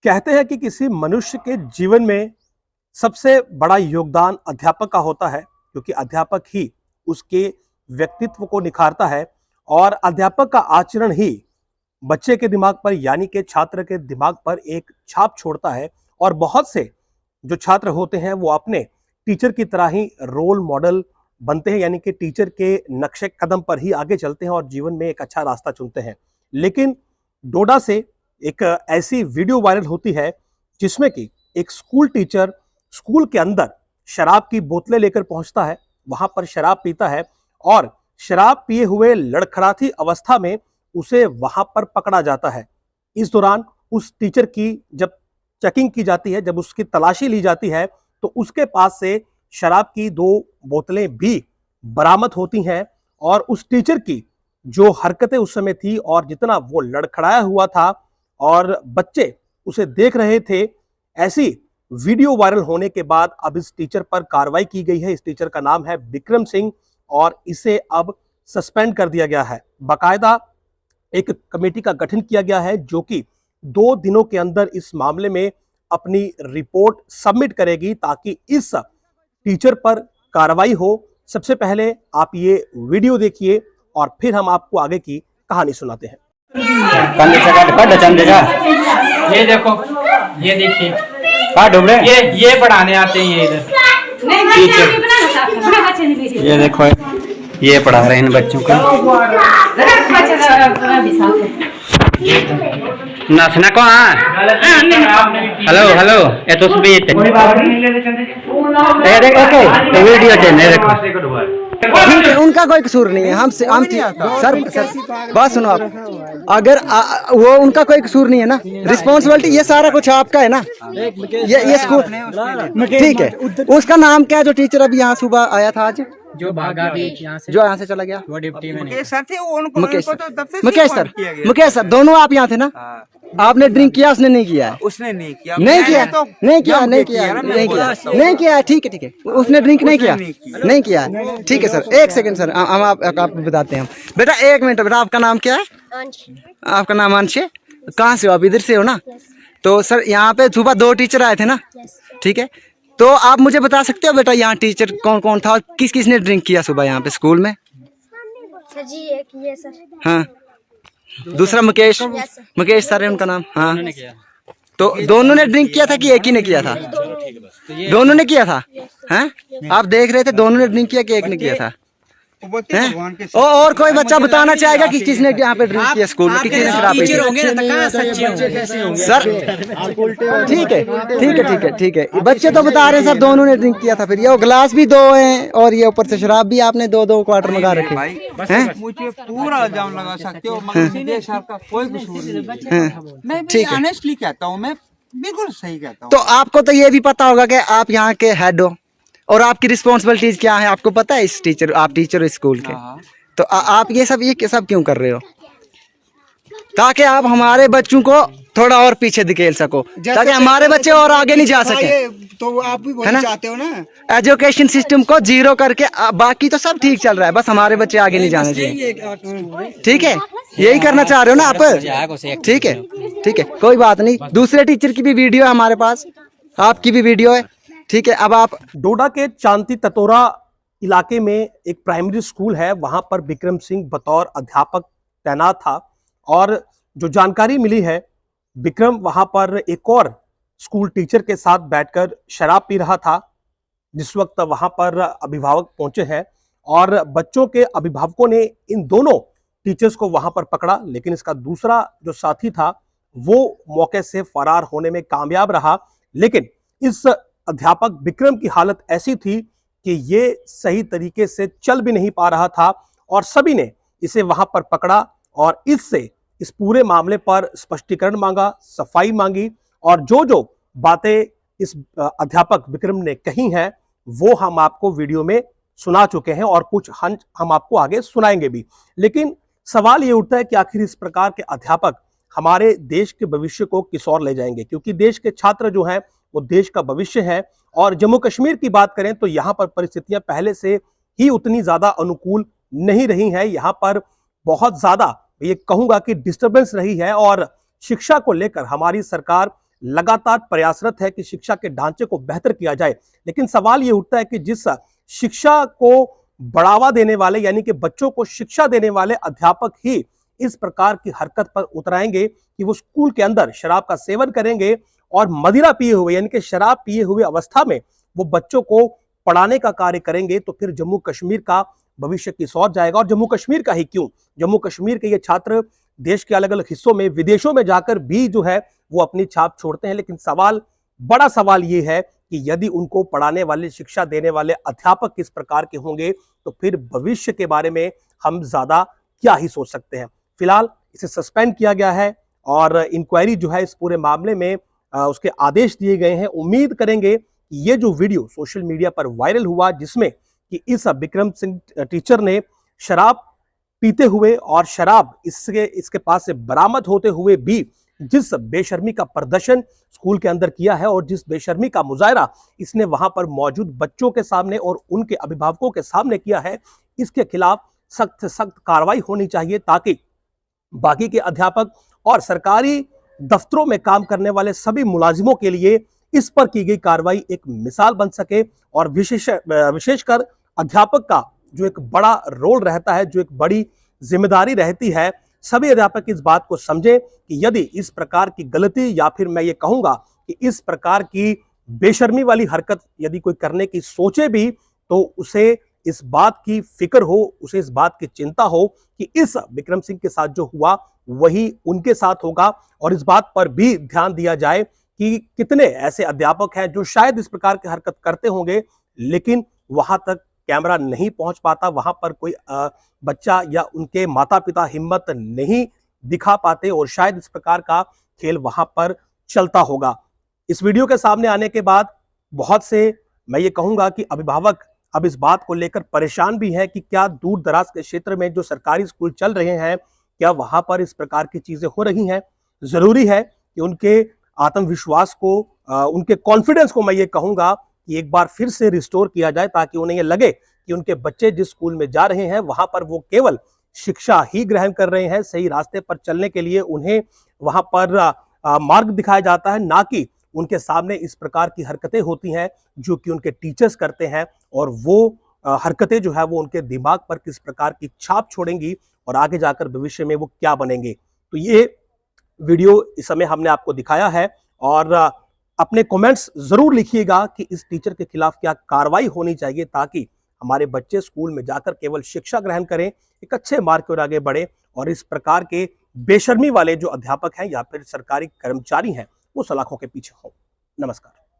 कहते हैं कि किसी मनुष्य के जीवन में सबसे बड़ा योगदान अध्यापक का होता है, क्योंकि अध्यापक ही उसके व्यक्तित्व को निखारता है और अध्यापक का आचरण ही बच्चे के दिमाग पर यानी कि छात्र के दिमाग पर एक छाप छोड़ता है। और बहुत से जो छात्र होते हैं वो अपने टीचर की तरह ही रोल मॉडल बनते हैं, यानी कि टीचर के नक्शे कदम पर ही आगे चलते हैं और जीवन में एक अच्छा रास्ता चुनते हैं। लेकिन डोडा से एक ऐसी वीडियो वायरल होती है जिसमें कि एक स्कूल टीचर स्कूल के अंदर शराब की बोतलें लेकर पहुंचता है, वहां पर शराब पीता है और शराब पिए हुए लड़खड़ाती अवस्था में उसे वहां पर पकड़ा जाता है। इस दौरान उस टीचर की जब चेकिंग की जाती है, जब उसकी तलाशी ली जाती है, तो उसके पास से शराब की 2 बोतलें भी बरामद होती हैं और उस टीचर की जो हरकतें उस समय थी और जितना वो लड़खड़ाया हुआ था और बच्चे उसे देख रहे थे, ऐसी वीडियो वायरल होने के बाद अब इस टीचर पर कार्रवाई की गई है। इस टीचर का नाम है विक्रम सिंह और इसे अब सस्पेंड कर दिया गया है। बाकायदा एक कमेटी का गठन किया गया है जो कि 2 दिनों के अंदर इस मामले में अपनी रिपोर्ट सबमिट करेगी ताकि इस टीचर पर कार्रवाई हो। सबसे पहले आप ये वीडियो देखिए और फिर हम आपको आगे की कहानी सुनाते हैं। ये देखो, ये देखिए, ये पढ़ाने आते हैं ये इधर टीचर। ये देखो, ये पढ़ा रहे हैं इन बच्चों को। नाचना को हेलो हेलो ये तो स्पीच वीडियो देखो। उनका कोई कसूर नहीं है। हम सर बात सुनो आप, अगर वो उनका कोई कसूर नहीं है ना, रिस्पॉन्सिबिलिटी ये सारा कुछ आपका है ना। ये स्कूल ठीक है। उसका नाम क्या है जो टीचर अभी यहाँ सुबह आया था आज, जो भागा भी यहाँ से चला गया? वो डिप्टी में मुकेश सर दोनों आप यहाँ थे ना? आपने ड्रिंक किया, उसने नहीं किया है? उसने नहीं किया। नहीं किया। ठीक है। उसने ड्रिंक नहीं किया। ठीक है सर, एक सेकंड सर, हम आपको बताते हैं। बेटा 1 मिनट, बेटा आपका नाम क्या है? आपका नाम अंश है। कहाँ से हो आप? इधर से हो ना? तो सर यहाँ पे सुबह 2 टीचर आए थे ना? ठीक है, तो आप मुझे बता सकते हो बेटा यहाँ टीचर कौन कौन था और किस किसने ड्रिंक किया सुबह यहाँ पे स्कूल में? सर जी एक ये सर। हाँ, दूसरा मुकेश सर है उनका नाम। हाँ, तो दोनों ने ड्रिंक किया था कि एक ही ने किया था? दोनों ने किया था। हैं? आप देख रहे थे दोनों ने ड्रिंक किया कि एक ने किया था? और कोई बच्चा बताना चाहेगा कि किसने यहाँ पे ड्रिंक किया स्कूल में? किसने शराब पी? सर ठीक है, बच्चे तो बता रहे हैं सर दोनों ने ड्रिंक किया था। फिर ये गिलास भी 2 हैं और ये ऊपर से शराब भी आपने 2 क्वार्टर मंगा रखे हैं। मुझे पूरा इल्जाम लगा सकते हो, का कोई कसूर नहीं। मैं ऑनेस्टली कहता हूँ, मैं बिल्कुल सही कहता हूँ। तो आपको तो ये भी पता होगा कि आप यहाँ के हेड हो और आपकी रिस्पॉन्सिबिलिटीज क्या है, आपको पता है? आप टीचर स्कूल के, तो आप ये सब क्यों कर रहे हो? ताकि आप हमारे बच्चों को थोड़ा और पीछे धकेल सको, ताकि हमारे बच्चे और आगे नहीं जा सके। तो आप भी वही चाहते हो ना, एजुकेशन सिस्टम को 0 करके। बाकी तो सब ठीक चल रहा है, बस हमारे बच्चे आगे नहीं जाने चाहिए। ठीक है, यही करना चाह रहे हो ना आप? ठीक है, कोई बात नहीं। दूसरे टीचर की भी वीडियो है हमारे पास, आपकी भी वीडियो है। ठीक है, अब आप डोडा के चांती ततोरा इलाके में एक प्राइमरी स्कूल है, वहां पर विक्रम सिंह बतौर अध्यापक तैनात था और जो जानकारी मिली है, विक्रम वहां पर एक और स्कूल टीचर के साथ बैठकर शराब पी रहा था। जिस वक्त वहां पर अभिभावक पहुंचे हैं और बच्चों के अभिभावकों ने इन दोनों टीचर्स को वहां पर पकड़ा, लेकिन इसका दूसरा जो साथी था वो मौके से फरार होने में कामयाब रहा। लेकिन इस अध्यापक विक्रम की हालत ऐसी थी कि ये सही तरीके से चल भी नहीं पा रहा था और सभी ने इसे वहां पर पकड़ा और इससे इस पूरे मामले पर स्पष्टीकरण मांगा, सफाई मांगी और जो बातें इस अध्यापक विक्रम ने कही हैं वो हम आपको वीडियो में सुना चुके हैं और कुछ हम आपको आगे सुनाएंगे भी। लेकिन सवाल ये उठता है कि आखिर इस प्रकार के अध्यापक हमारे देश के भविष्य को किस ओर ले जाएंगे, क्योंकि देश के छात्र जो हैं वो देश का भविष्य है। और जम्मू कश्मीर की बात करें तो यहाँ पर परिस्थितियां पहले से ही उतनी ज्यादा अनुकूल नहीं रही हैं। यहाँ पर बहुत ज्यादा ये कहूंगा कि डिस्टर्बेंस रही है और शिक्षा को लेकर हमारी सरकार लगातार प्रयासरत है कि शिक्षा के ढांचे को बेहतर किया जाए। लेकिन सवाल ये उठता है कि जिस शिक्षा को बढ़ावा देने वाले यानी कि बच्चों को शिक्षा देने वाले अध्यापक ही इस प्रकार की हरकत पर उतराएंगे कि वो स्कूल के अंदर शराब का सेवन करेंगे और मदिरा पिए हुए यानी कि शराब पिए हुए अवस्था में वो बच्चों को पढ़ाने का कार्य करेंगे, तो फिर जम्मू कश्मीर का भविष्य किस ओर जाएगा। और जम्मू कश्मीर का ही क्यों, जम्मू कश्मीर के ये छात्र देश के अलग अलग हिस्सों में, विदेशों में जाकर भी जो है वो अपनी छाप छोड़ते हैं। लेकिन सवाल, बड़ा सवाल ये है कि यदि उनको पढ़ाने वाले, शिक्षा देने वाले अध्यापक किस प्रकार के होंगे तो फिर भविष्य के बारे में हम ज्यादा क्या ही सोच सकते हैं। फिलहाल इसे सस्पेंड किया गया है और इंक्वायरी जो है इस पूरे मामले में उसके आदेश दिए गए हैं। उम्मीद करेंगे कि ये जो वीडियो सोशल मीडिया पर वायरल हुआ जिसमें कि इस बिक्रम सिंह टीचर ने शराब पीते हुए और शराब इसके पास से बरामद होते हुए भी जिस बेशर्मी का प्रदर्शन स्कूल के अंदर किया है और जिस बेशर्मी का मुजाहरा इसने वहां पर मौजूद बच्चों के सामने और उनके अभिभावकों के सामने किया है, इसके खिलाफ सख्त से सख्त कार्रवाई होनी चाहिए ताकि बाकी के अध्यापक और सरकारी दफ्तरों में काम करने वाले सभी मुलाजिमों के लिए इस पर की गई कार्रवाई एक मिसाल बन सके। और विशेषकर अध्यापक का जो एक बड़ा रोल रहता है, जो एक बड़ी जिम्मेदारी रहती है, सभी अध्यापक इस बात को समझे कि यदि इस प्रकार की गलती या फिर मैं ये कहूंगा कि इस प्रकार की बेशर्मी वाली हरकत यदि कोई करने की सोचे भी तो उसे इस बात की फिक्र हो, उसे इस बात की चिंता हो कि इस बिक्रम सिंह के साथ जो हुआ वही उनके साथ होगा। और इस बात पर भी ध्यान दिया जाए कि कितने ऐसे अध्यापक हैं जो शायद इस प्रकार की हरकत करते होंगे लेकिन वहां तक कैमरा नहीं पहुंच पाता, वहां पर कोई बच्चा या उनके माता पिता हिम्मत नहीं दिखा पाते और शायद इस प्रकार का खेल वहां पर चलता होगा। इस वीडियो के सामने आने के बाद बहुत से, मैं ये कहूंगा कि अभिभावक अब इस बात को लेकर परेशान भी हैं कि क्या दूर दराज के क्षेत्र में जो सरकारी स्कूल चल रहे हैं क्या वहां पर इस प्रकार की चीजें हो रही हैं। जरूरी है कि उनके आत्मविश्वास को, उनके कॉन्फिडेंस को मैं ये कहूंगा कि एक बार फिर से रिस्टोर किया जाए ताकि उन्हें ये लगे कि उनके बच्चे जिस स्कूल में जा रहे हैं वहां पर वो केवल शिक्षा ही ग्रहण कर रहे हैं। सही रास्ते पर चलने के लिए उन्हें वहां पर मार्ग दिखाया जाता है, ना कि उनके सामने इस प्रकार की हरकतें होती हैं जो कि उनके टीचर्स करते हैं और वो हरकतें जो है वो उनके दिमाग पर किस प्रकार की छाप छोड़ेंगी और आगे जाकर भविष्य में वो क्या बनेंगे। तो ये वीडियो इस समय हमने आपको दिखाया है और अपने कमेंट्स जरूर लिखिएगा कि इस टीचर के खिलाफ क्या कार्रवाई होनी चाहिए ताकि हमारे बच्चे स्कूल में जाकर केवल शिक्षा ग्रहण करें, एक अच्छे मार्ग की ओर आगे बढ़े और इस प्रकार के बेशर्मी वाले जो अध्यापक हैं या फिर सरकारी कर्मचारी हैं वो सलाखों के पीछे हों। नमस्कार।